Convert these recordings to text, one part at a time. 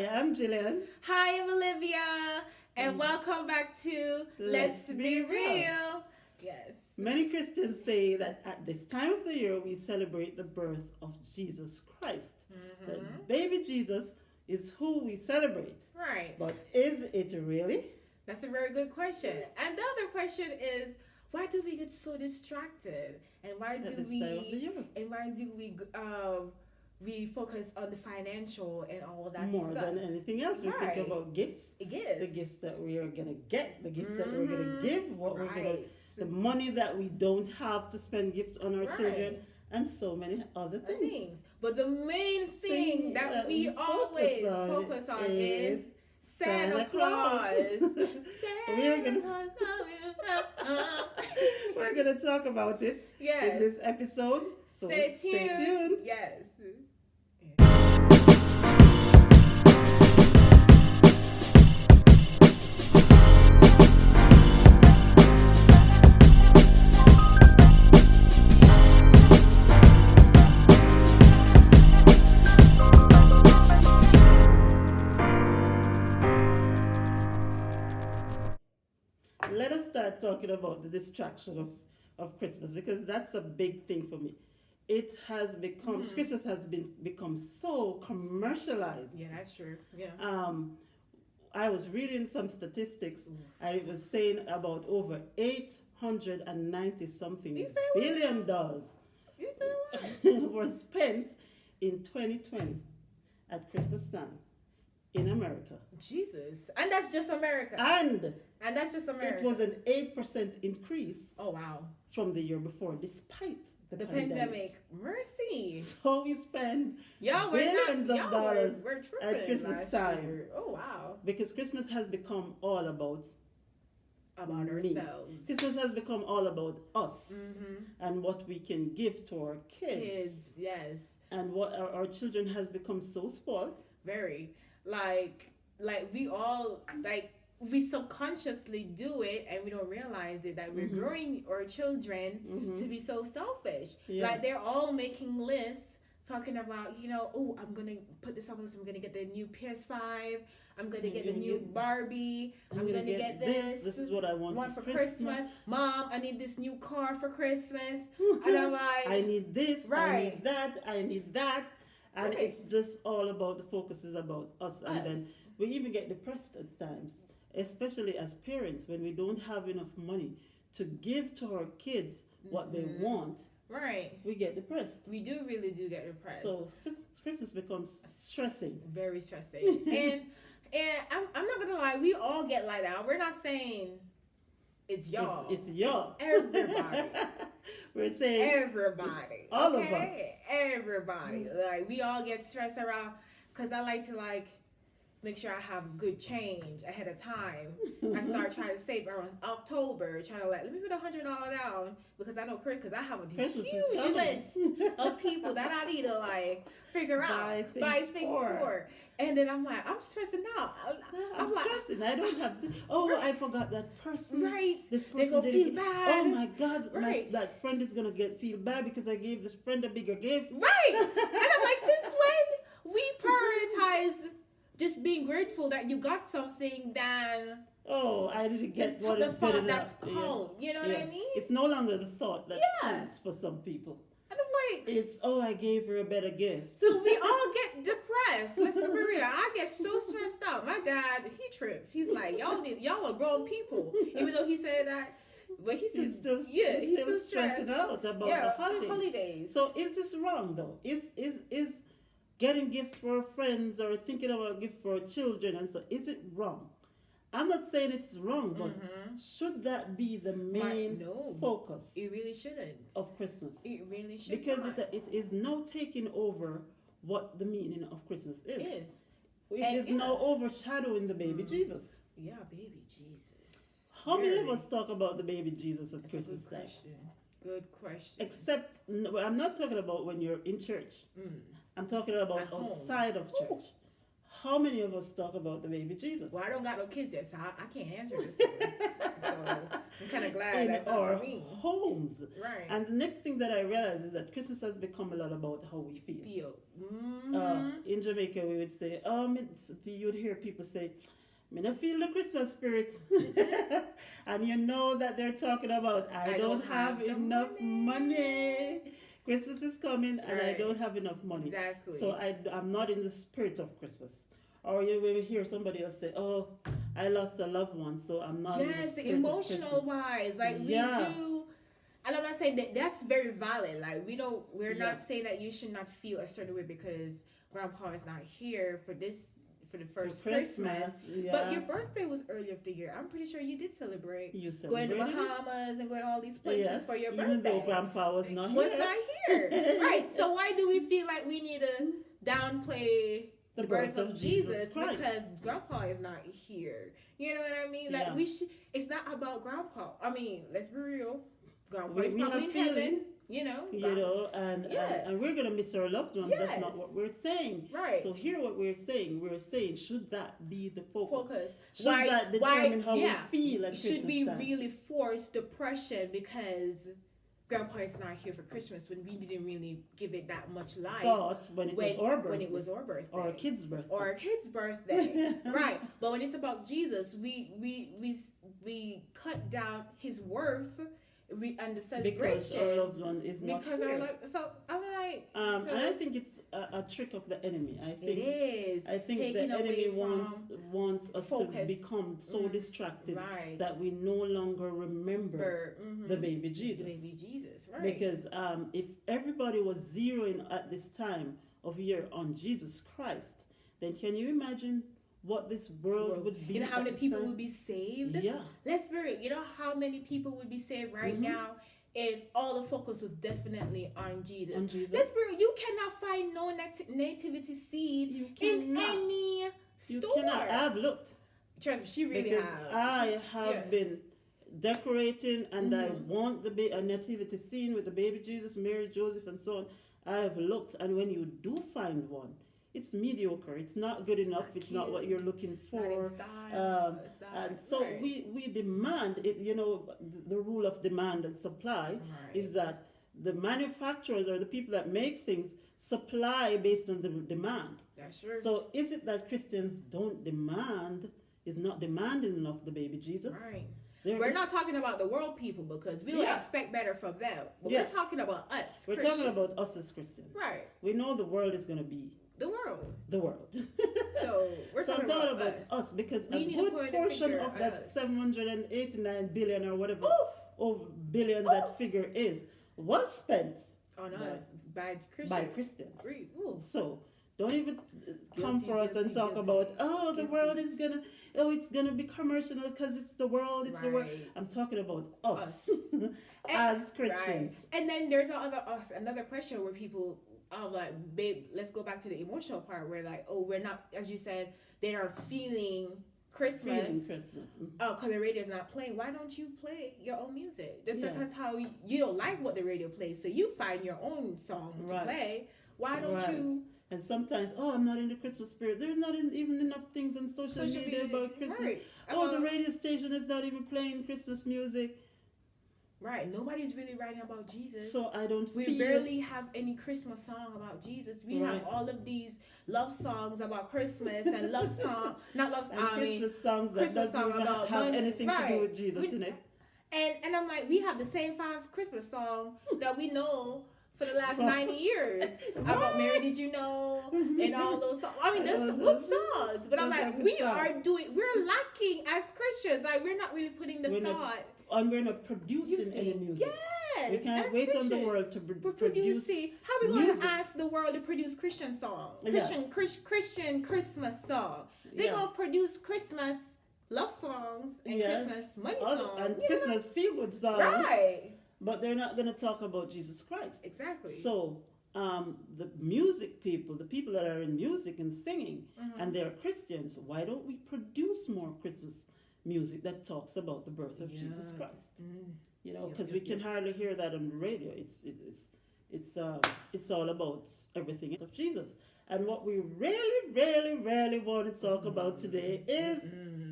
Hi, I'm Jillian. Hi, I'm Olivia, and welcome back to Let's Be Real. Yes. Many Christians say that at this time of the year we celebrate the birth of Jesus Christ. The baby Jesus is who we celebrate. Right. But is it really? That's a very good question. And the other question is, why do we get so distracted? And why At do this time of the year. we focus on the financial and all of that More stuff? than anything else, we Right. think about gifts. The gifts that we are going to get, the gifts that we're going to give, what we're going to, the money that we don't have to spend gift on our children, and so many other things. But the main thing that we always focus on is Santa Claus. We're gonna talk about it in this episode. So stay tuned. Yes. Let us start talking about the distraction of Christmas, because that's a big thing for me. It has become Christmas has become so commercialized. Yeah, that's true. Yeah. I was reading some statistics. I was saying about over 890 something billion dollars You say what? were spent in 2020 at Christmas time in America. Jesus. And that's just America. And that's just America. It was an 8% increase. Oh, wow. From the year before, despite the pandemic. Mercy. So we spend billions of dollars at Christmas Christmas time. Year. Oh, wow. Because Christmas has become all about me. Ourselves. Christmas has become all about us and what we can give to our kids. Yes. And what our children has become so spoiled. Very. Like we all, we subconsciously do it and we don't realize it, that we're growing our children to be so selfish. Yeah. Like they're all making lists talking about, oh, I'm going to put this on this, I'm going to get the new PS5, I'm going to get the new Barbie, I'm going to get this. This is what I want for Christmas. Mom, I need this new car for Christmas. And I'm like, I need this, I need that. And it's just all about, the focus is about us. And then we even get depressed at times, especially as parents, when we don't have enough money to give to our kids what they want. Right. We get depressed. We really do get depressed. So Christmas becomes stressing. Very stressing. and I'm not going to lie, we all get like that. We're not saying it's y'all. It's y'all. It's everybody. We're saying everybody. All of us. Everybody. Like, we all get stressed around, because I like to make sure I have good change ahead of time. I start trying to save around October, trying to let me put $100 down, because I know because I have a huge list of people that I need to figure out, buy things for. And then I'm stressing out. I'm stressing. I don't have to. Oh, I forgot that person. Right. This person They're gonna feel bad. Oh my God. That friend is gonna feel bad because I gave this friend a bigger gift. Right. And I'm like, since when we prioritize just being grateful that you got something than I didn't get what is good enough. That's calm. You know what I mean? It's no longer the thought that counts for some people. And I'm like, it's I gave her a better gift. So we all get depressed. Let's be real. I get so stressed out. My dad, he trips. He's like, y'all are grown people. Even though he said that, but he's still stressing out about the holidays. So is this wrong though? Is getting gifts for our friends or thinking about gifts for our children, and so is it wrong? I'm not saying it's wrong, but should that be the main focus? It really shouldn't. Of Christmas. It really shouldn't. Because it is now taking over what the meaning of Christmas is. It is now overshadowing the baby Jesus. Yeah, baby Jesus. How many of us talk about the baby Jesus at Christmas time? Good question. Except, I'm not talking about when you're in church. I'm talking about outside of church. Ooh. How many of us talk about the baby Jesus? Well, I don't got no kids yet, so I can't answer this one. I'm kind of glad in that's not our for me. homes. Right. And the next thing that I realized is that Christmas has become a lot about how we feel. In Jamaica, we would say, you'd hear people say, I mean, I feel the Christmas spirit. And you know that they're talking about, I don't have enough money. Christmas is coming and I don't have enough money. Exactly. So I'm not in the spirit of Christmas. Or you will hear somebody else say, oh, I lost a loved one, so I'm not in the spirit the emotional wise. Like, we do. And I'm not saying that that's very valid. Like, we're not saying that you should not feel a certain way because grandpa is not here for the first Christmas. But your birthday was earlier of the year. I'm pretty sure you did celebrate. You celebrated going to Bahamas and going to all these places for your birthday. Even though grandpa was not here. Right. So why do we feel like we need to downplay the birth of Jesus because grandpa is not here? You know what I mean? Like, it's not about grandpa. I mean, let's be real. Grandpa is probably in heaven. And we're going to miss our loved ones. That's not what we're saying. Right. So here what we're saying, should that be the focus? Should why, that determine how we feel at Christmas should we time? really force depression because grandpa is not here for Christmas when we didn't really give it that much life? Thought when it was our birthday. When it was our birthday. Or a kid's birthday. Or a kid's birthday. Right. But when it's about Jesus, we cut down his worth and the celebration because our loved one is not here. So I'm like, and I think it's a trick of the enemy. I think it is. I think the enemy wants us to become so distracted that we no longer remember the baby Jesus. The baby Jesus, right? Because if everybody was zeroing at this time of year on Jesus Christ, then can you imagine what this world would be? You know how many people would be saved? Yeah. Let's be real. You know how many people would be saved right now if all the focus was definitely on Jesus? Let's be real. You cannot find no nativity seed in any store. You cannot. I've looked. Trust me, she really because has. I have been decorating and I want a nativity scene with the baby Jesus, Mary, Joseph, and so on. I have looked, and when you do find one, it's mediocre. It's not good enough. It's not what you're looking for. Not in style. And so we demand it. You know, the rule of demand and supply is that the manufacturers or the people that make things supply based on the demand. That's true. So is it that Christians don't demand? Is not demanding enough the baby Jesus? Right. We're not talking about the world people because we don't expect better from them. But we're talking about us. We're talking about us as Christians. Right. We know the world is going to be the world. So we're talking about us because a good portion of that 789 billion or whatever billion that figure was spent on us by Christians. So don't even come for us and talk about the world is gonna it's gonna be commercial because it's the world, it's the world. I'm talking about us as Christians. And then there's another question where people like, babe, let's go back to the emotional part where like, we're not, as you said, they are feeling Christmas. Because the radio's not playing. Why don't you play your own music? Just because how you don't like what the radio plays, so you find your own song to play. Why don't you? And sometimes, I'm not in the Christmas spirit. There's not even enough things on social media about Christmas. The radio station is not even playing Christmas music. Right, nobody's really writing about Jesus. So I don't We barely have any Christmas song about Jesus. We have all of these love songs about Christmas and Christmas songs that doesn't have anything to do with Jesus in it. And I'm like, we have the same 5 Christmas songs that we know for the last 90 years about Mary, Did You Know, and all those songs. I mean, there's good songs, but I'm like, we're lacking as Christians. Like, we're not really putting the thought. And we're not producing any music. Yes, we can't wait on the world to produce. How are we going to ask the world to produce Christian song, Christian Christmas song? They're going to produce Christmas love songs and Christmas money songs and Christmas feel good songs. Right. But they're not going to talk about Jesus Christ. Exactly. So the music people, the people that are in music and singing, and they're Christians, why don't we produce more Christmas music that talks about the birth of Jesus Christ? You know, because we can hardly hear that on the radio. It's all about everything of Jesus. And what we really, really, really want to talk about today is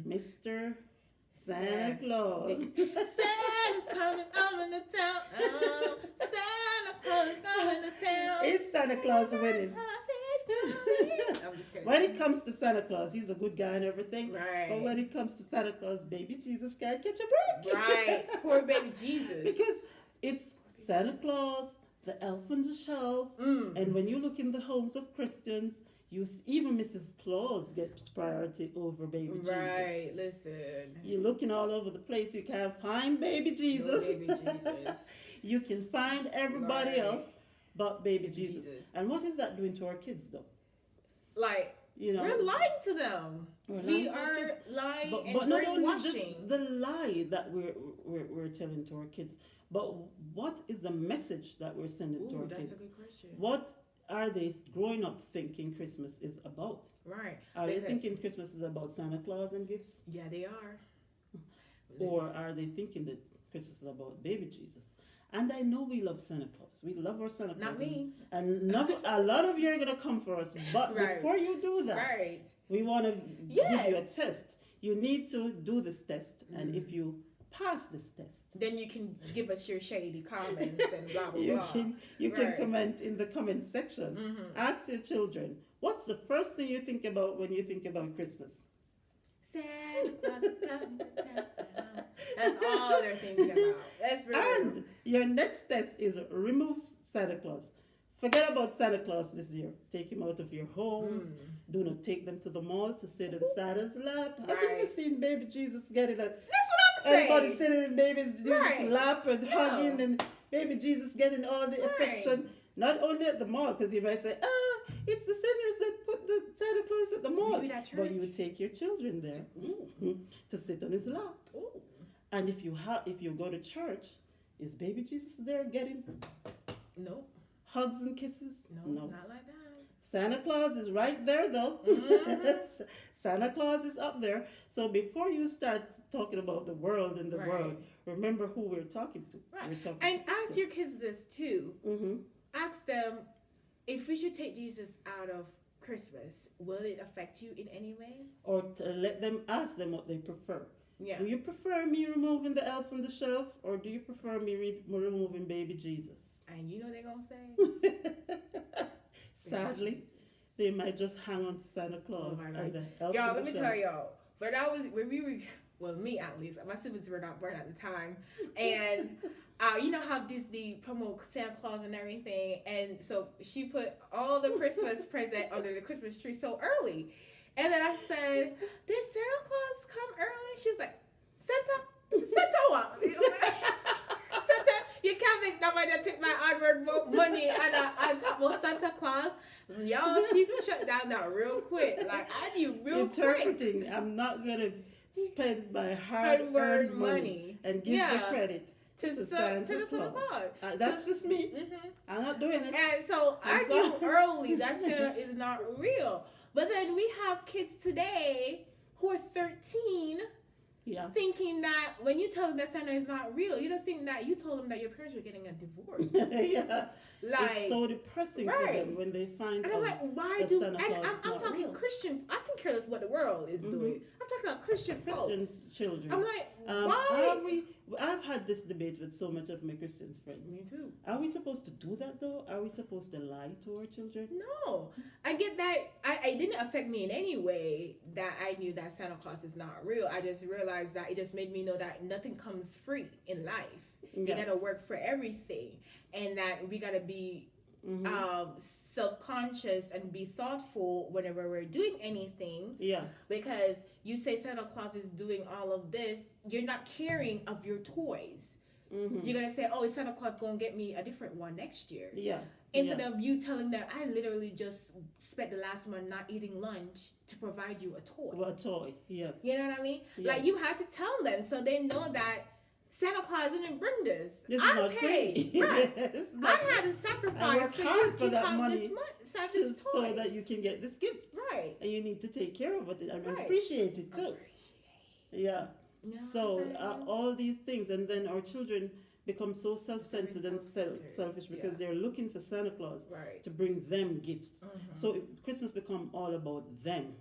Mr. Santa Claus. Santa's coming over the town. Oh, Santa Claus is coming to town. It's Santa Claus winning. I'm just kidding. When it comes to Santa Claus, he's a good guy and everything. Right. But when it comes to Santa Claus, baby Jesus can't catch a break. Right. Poor baby Jesus. Because it's Santa Claus, the elf on the shelf, and when you look in the homes of Christians, even Mrs. Claus gets priority over baby Jesus. Right, listen. You're looking all over the place. You can't find baby Jesus. No baby Jesus. You can find everybody else but baby Jesus. Jesus. And what is that doing to our kids, though? Like, You know, we're lying to them. We are lying and but not only brainwashing. just the lie that we're telling to our kids, but what is the message that we're sending to our that's kids? a good question. What are they growing up thinking Christmas is about? Right. Are they thinking Christmas is about Santa Claus and gifts? Yeah, they are. Or are they thinking that Christmas is about baby Jesus? And I know we love Santa Claus. We love our Santa Claus. Not me. And a lot of you are going to come for us. But before you do that, we want to give you a test. You need to do this test. And if you pass this test, then you can give us your shady comments and blah, blah, blah. You can comment in the comment section. Ask your children, what's the first thing you think about when you think about Christmas? Santa Claus is coming to town. That's all they're thinking about. That's real. And your next test is remove Santa Claus. Forget about Santa Claus this year. Take him out of your homes. Do not take them to the mall to sit in Santa's lap. Have you ever seen baby Jesus getting a... That's what I'm saying. Everybody sitting in baby Jesus' lap and hugging and baby Jesus getting all the affection. Not only at the mall, because you might say, it's the sinners that put the Santa Claus at the mall. But you take your children there to sit on his lap. Ooh. And if you go to church, is baby Jesus there getting hugs and kisses? No, not like that. Santa Claus is right there, though. Santa Claus is up there. So before you start talking about the world and the world, remember who we're talking to. Right. And ask your kids this too. Ask them, if we should take Jesus out of Christmas, will it affect you in any way? Or ask them what they prefer. Yeah. Do you prefer me removing the elf from the shelf, or do you prefer me removing baby Jesus? And you know they're going to say? Sadly, they might just hang on to Santa Claus. Oh my God. And the elf Y'all, on let the me shelf. tell y'all, when we were, well, me at least, my siblings were not born at the time, and you know how Disney promote Santa Claus and everything, and so she put all the Christmas present under the Christmas tree so early. And then I said, did Santa Claus come early? She was like, Santa what? Santa, you can't make nobody take my AdWord money and I talk about Santa Claus. Y'all, she's shut down that real quick. Like, I knew real Interpreting, quick. I'm not going to spend my hard-earned money and give the credit to Santa Claus. That's just me. I'm not doing it. And so I knew early that Santa is not real. But then we have kids today who are 13 thinking that when you tell them that Santa is not real, you don't think that you told them that your parents were getting a divorce. Like, it's so depressing for them when they find out. And I'm like, why do... And I'm talking real. Christian... I can care less what the world is doing. I'm talking about Christian children. I'm like, why... I've had this debate with so much of my Christian friends. Me too. Are we supposed to do that, though? Are we supposed to lie to our children? No. I get that. It didn't affect me in any way that I knew that Santa Claus is not real. I just realized that it just made me know that nothing comes free in life. You gotta work for everything, and that we gotta be self-conscious and be thoughtful whenever we're doing anything. Yeah. Because you say Santa Claus is doing all of this, you're not caring of your toys. You're gonna say, "Oh, is Santa Claus gonna get me a different one next year?" Yeah. Instead of you telling them, "I literally just spent the last month not eating lunch to provide you a toy." Well, a toy, yes. You know what I mean? Yes. Like, you have to tell them so they know that Santa Claus didn't bring this. I paid. Right. I had to sacrifice so you can have this toy. So that you can get this gift. Right. And you need to take care of it and appreciate it too. Yeah. No, so all these things, and then our children become so self-centered and selfish because they're looking for Santa Claus to bring them gifts. So Christmas become all about them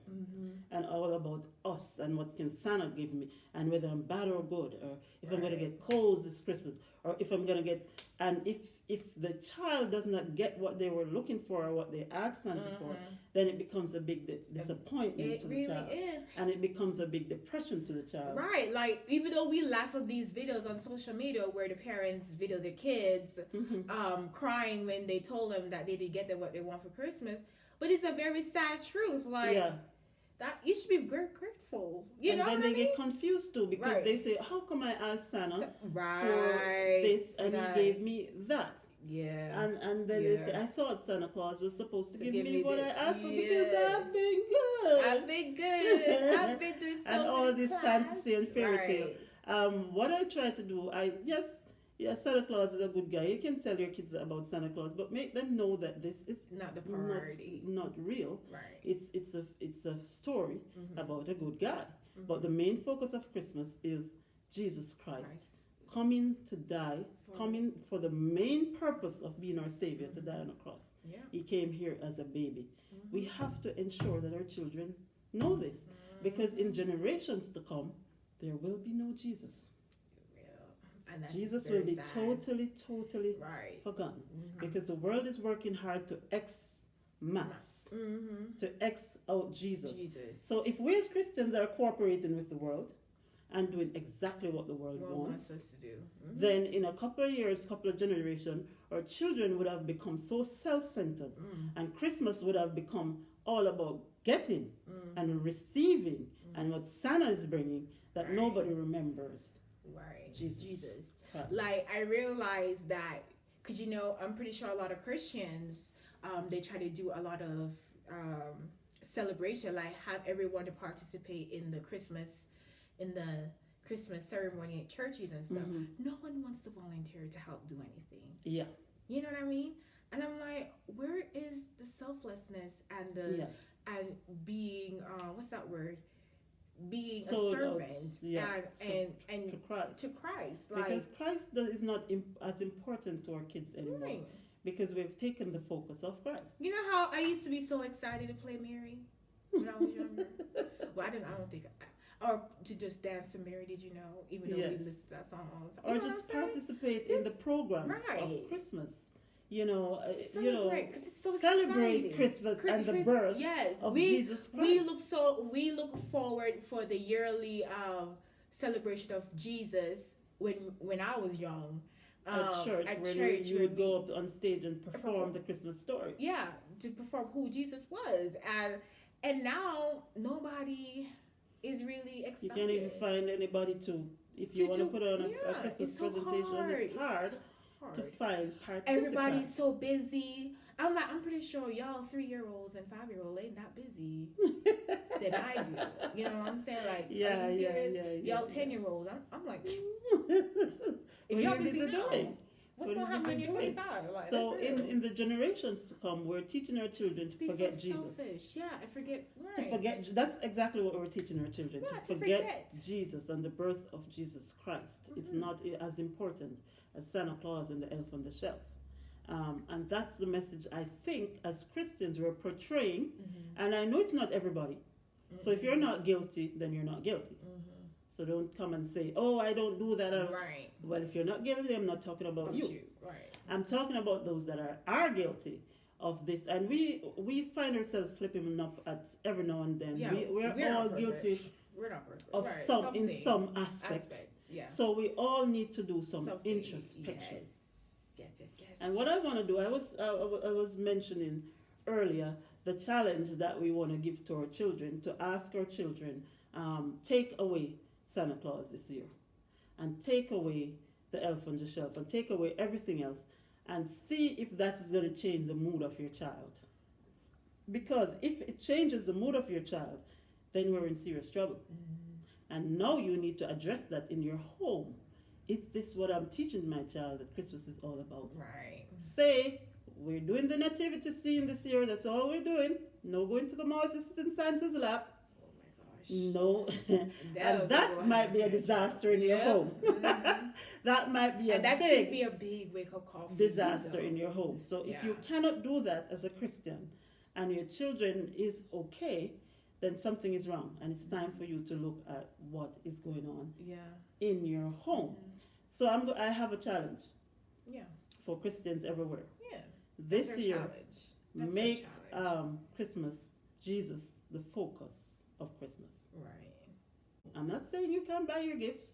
and all about us fuss and what can Santa give me, and whether I'm bad or good, or if I'm going to Right. get clothes this Christmas, or if I'm going to get, and if the child does not get what they were looking for or what they asked Santa for, then it becomes a big disappointment It to the really child, is. and it becomes a big depression to the child. Right. Like, even though we laugh at these videos on social media where the parents video their kids crying when they told them that they didn't get them what they want for Christmas, but it's a very sad truth. Like, Yeah. that you should be very grateful. You And know then what they I mean? get confused too, because Right. they say, how come I asked Santa Right. for this and That. he gave me that? Yeah. And then they say, I thought Santa Claus was supposed to give me what I the- asked for because yes. I've been good. I've been good. I've been doing so And all many this class. fantasy and fairy tale. Right. What I try to do, Santa Claus is a good guy. You can tell your kids about Santa Claus, but make them know that this is Not the priority. not real. Right. It's a story about a good guy. Mm-hmm. But the main focus of Christmas is Jesus Christ coming to die, coming for the main purpose of being our Savior, to die on a cross. Yeah. He came here as a baby. We have to ensure that our children know this, because in generations to come, there will be no Jesus. And that's Jesus very will be sad. totally Right. forgotten, because the world is working hard to mass to X out Jesus. So if we as Christians are cooperating with the world and doing exactly what the world wants us to do, then in a couple of years, couple of generations, our children would have become so self-centered, and Christmas would have become all about getting and receiving and what Santa is bringing, that nobody remembers. Right. Jesus. Like, I realized that, because, I'm pretty sure a lot of Christians, they try to do a lot of celebration, like have everyone to participate in the Christmas ceremony at churches and stuff. No one wants to volunteer to help do anything. Yeah. You know what I mean? And I'm like, where is the selflessness and the and being what's that word? Being a servant and to Christ. To Christ, because Christ is not as important to our kids anymore. Right. Because we've taken the focus off Christ. You know how I used to be so excited to play Mary when I was younger? Well, I don't think, or to just dance to Mary. Did you know? Even though we listened to that song all the time. Or just participate in the programs of Christmas. Celebrate, because it's so celebrate exciting. Christmas and the birth of Jesus Christ. We look forward for the yearly celebration of Jesus when I was young. At church, you would go up on stage and perform the Christmas story. Yeah, to perform who Jesus was, and now nobody is really excited. You can't even find anybody if you want to put on a Christmas presentation. It's hard to find participants. Everybody's so busy. I'm pretty sure y'all 3-year-olds and 5-year-olds ain't that busy than I do. You know what I'm saying? Like, y'all 10-year-olds. I'm like, if y'all busy now, what's gonna happen when you're 25? Like, so in the generations to come, we're teaching our children to forget Jesus. Selfish. Yeah, I forget. Right. To forget. That's exactly what we're teaching our children. To forget Jesus and the birth of Jesus Christ. It's not as important as Santa Claus and the elf on the shelf. And that's the message I think as Christians we're portraying. And I know it's not everybody. So if you're not guilty, then you're not guilty. So don't come and say, oh, I don't do that. Right. Well, if you're not guilty, I'm not talking about you. Right. I'm talking about those that are guilty of this. And we find ourselves slipping up at every now and then. Yeah, we're all guilty we're not perfect. of some aspects. Yeah. So we all need to do some introspection. Yes. And what I want to do, I was mentioning earlier the challenge that we want to give to our children, to ask our children, take away Santa Claus this year, and take away the elf on the shelf, and take away everything else, and see if that's going to change the mood of your child. Because if it changes the mood of your child, then we're in serious trouble. And now you need to address that in your home. Is this what I'm teaching my child that Christmas is all about? Right. Say, we're doing the nativity scene this year. That's all we're doing. No going to the mall to sit in Santa's lap. No, and that might be a disaster in your home. That might be should be a big wake-up call for disaster in your home. So if you cannot do that as a Christian, and your children is okay, then something is wrong, and it's time for you to look at what is going on Yeah. in your home. So I have a challenge. Yeah. For Christians everywhere. Yeah. This year, That's make our challenge. Christmas, Jesus, the focus of Christmas. Right. I'm not saying you can't buy your gifts.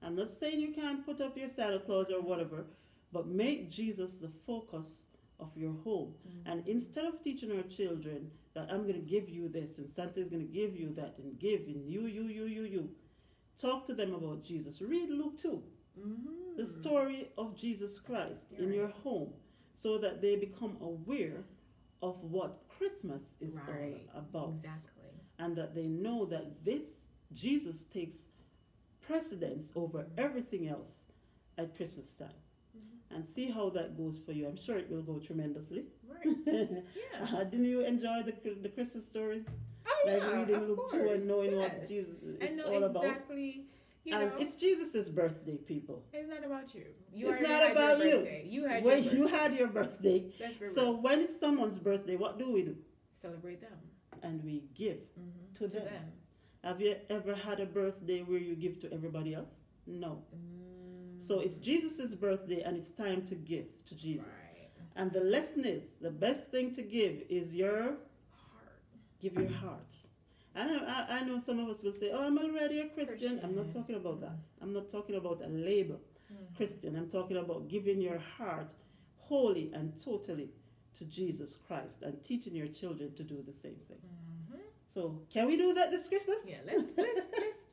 I'm not saying you can't put up your Santa Claus or whatever, but make Jesus the focus of your home. And instead of teaching our children that I'm going to give you this and Santa is going to give you that and give and you, talk to them about Jesus. Read Luke 2, the story of Jesus Christ in your home, so that they become aware of what Christmas is all about. Exactly. And that they know that this Jesus takes precedence over everything else at Christmas time. And see how that goes for you. I'm sure it will go tremendously. Right. Yeah. Didn't you enjoy the Christmas stories? Oh yeah, like reading of Luke course. 2 and knowing Yes. what Jesus I know all about. exactly. You And know, it's Jesus' birthday, people. it's not about you. It's not about you. You had When your you birthday. had your birthday. Let's be So real. when it's someone's birthday, what do? Celebrate them. And we give to them. them. Have you ever had a birthday where you give to everybody else? No. So it's Jesus' birthday and it's time to give to Jesus. Right. And the lesson is, the best thing to give is your Heart. give your heart. I know some of us will say, oh, I'm already a Christian. I'm not talking about that. I'm not talking about a label, Christian. I'm talking about giving your heart wholly and totally to Jesus Christ and teaching your children to do the same thing. So can we do that this Christmas? Yeah, let's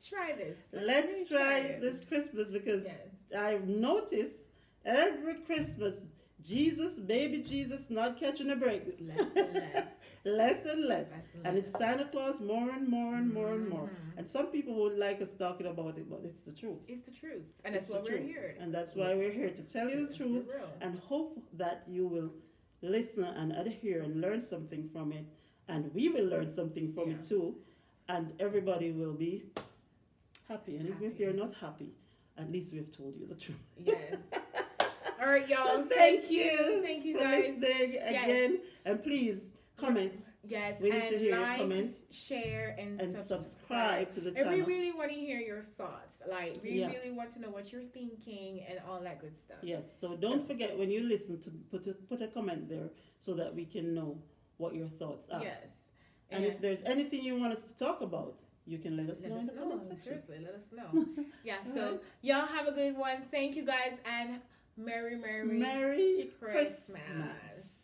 try this. Let's really try it. this Christmas, because Yeah. I've noticed every Christmas, baby Jesus, not catching a break. Less and less. Less and less. Less and And less. it's Santa Claus more and more and more and more. And some people would like us talking about it, but it's the truth. It's the truth. And that's It's what the we're truth. here. And that's why we're here to tell you the Let's be truth real. and hope that you will listen and adhere and learn something from it. And we will learn something from it too. And everybody will be happy. And even if you're not happy, at least we've told you the truth. Yes. All right, y'all. So thank you. Thank you, for guys. listening again. Yes. And please comment. Yes. We need and to hear like, your comment. share, and Subscribe to the And channel. we really want to hear your thoughts. Like, we Yeah. really want to know what you're thinking and all that good stuff. Yes, so don't forget when you listen to put a comment there so that we can know what your thoughts are. Yes. And if there's anything you want us to talk about, you can let us know in the comment section. Seriously, let us know. Yeah, so y'all have a good one. Thank you guys, and Merry Merry Christmas.